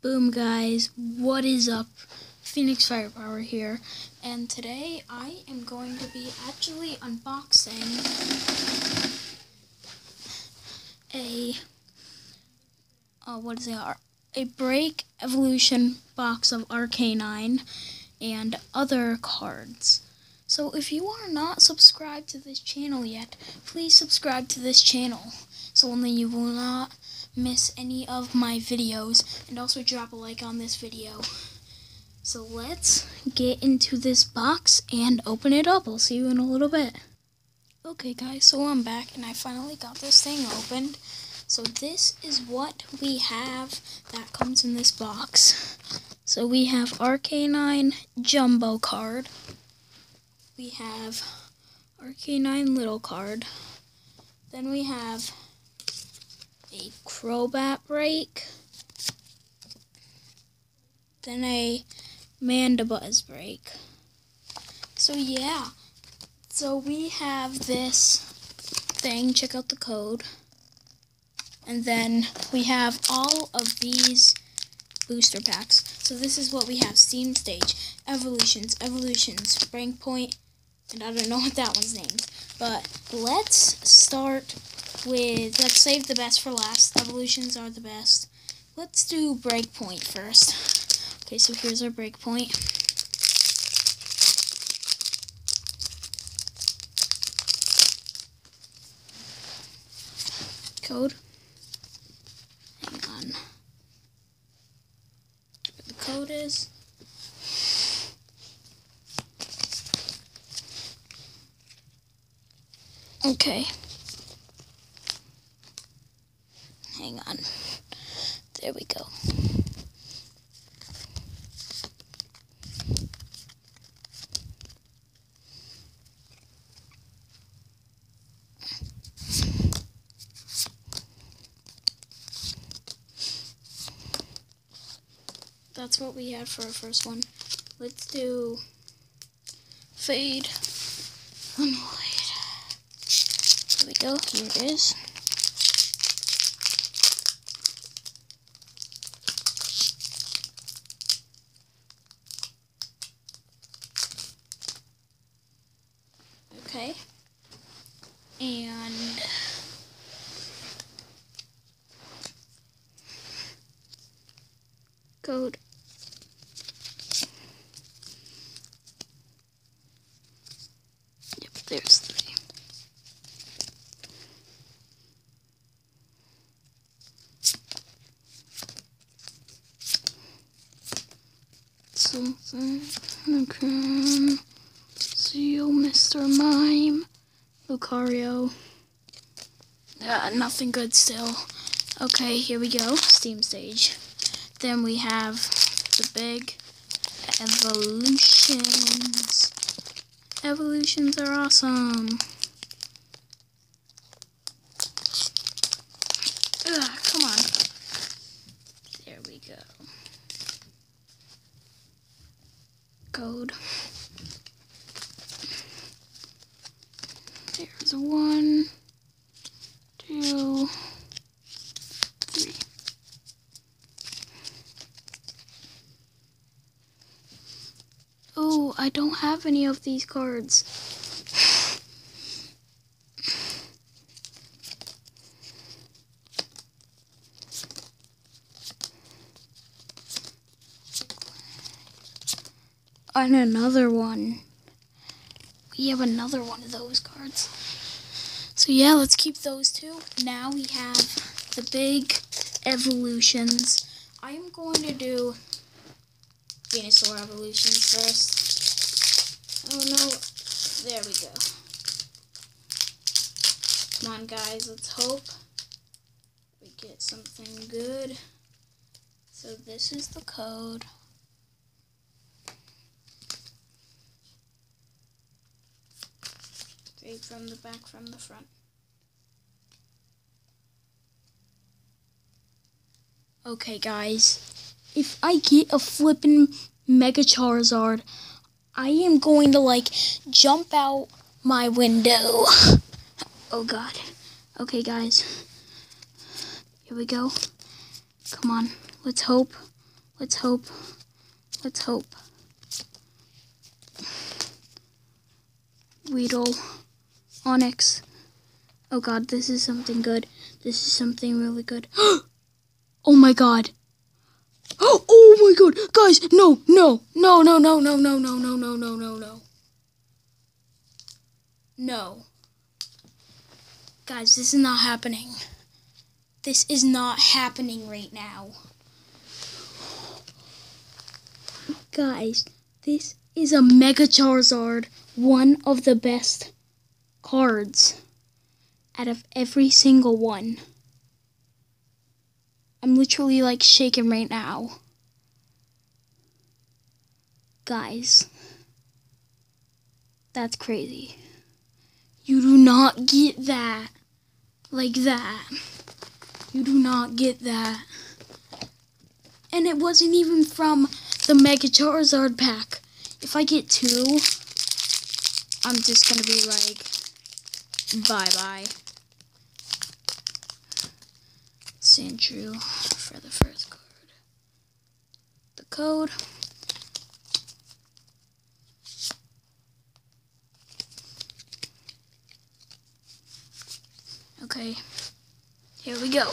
Boom guys, what is up? Phoenix Firepower here, and today I am going to be actually unboxing a Break Evolution box of Arcanine and other cards. So if you are not subscribed to this channel yet, please subscribe to this channel so only you will not miss any of my videos, and also drop a like on this video. So let's get into this box and open it up. I'll see you in a little bit. Okay guys, so I'm back and I finally got this thing opened. So this is what we have that comes in this box. So we have Arcanine Jumbo card. We have Arcanine Little card. Then we have a Crobat break, then a Mandibuzz break. So yeah, so we have this thing, check out the code, and then we have all of these booster packs. So this is what we have: Steam Stage, Evolutions, Breakpoint, and I don't know what that one's named, but let's start with, let's save the best for last. Evolutions are the best. Let's do Breakpoint first. Okay, so here's our Breakpoint. Code. Hang on. What the code is. Okay. Hang on. There we go. That's what we had for our first one. Let's do Fade. Here we go. Here it is. Okay, and code. Yep, there's 3. Something okay. Seal, Mr. Mime, Lucario. Nothing good still. Okay, here we go. Steam Stage. Then we have the big Evolutions. Evolutions are awesome. Come on. There we go. Code. There's 1, 2, 3. Oh, I don't have any of these cards. And another one. We have another one of those cards. So yeah, let's keep those 2. Now we have the big Evolutions. I am going to do Venusaur Evolutions first. Oh no, there we go. Come on guys, let's hope we get something good. So this is the code. Straight from the back, from the front. Okay guys, if I get a flippin' Mega Charizard, I am going to jump out my window. Oh god. Okay guys, here we go. Come on, let's hope Let's hope. Let's hope. Weedle. Onyx. Oh god, this is something good. This is something really good. Oh my god. Oh my god. Guys, no, no, no, no, no, no, no, no, no, no, no, no, no. No. Guys, this is not happening. This is not happening right now. Guys, this is a Mega Charizard. One of the best cards out of every single one. I'm literally like shaking right now. Guys, that's crazy. You do not get that like that. You do not get that. And it wasn't even from the Mega Charizard pack. If I get 2, I'm just gonna be like, bye-bye. Sandshrew for the first card. The code. Okay, here we go.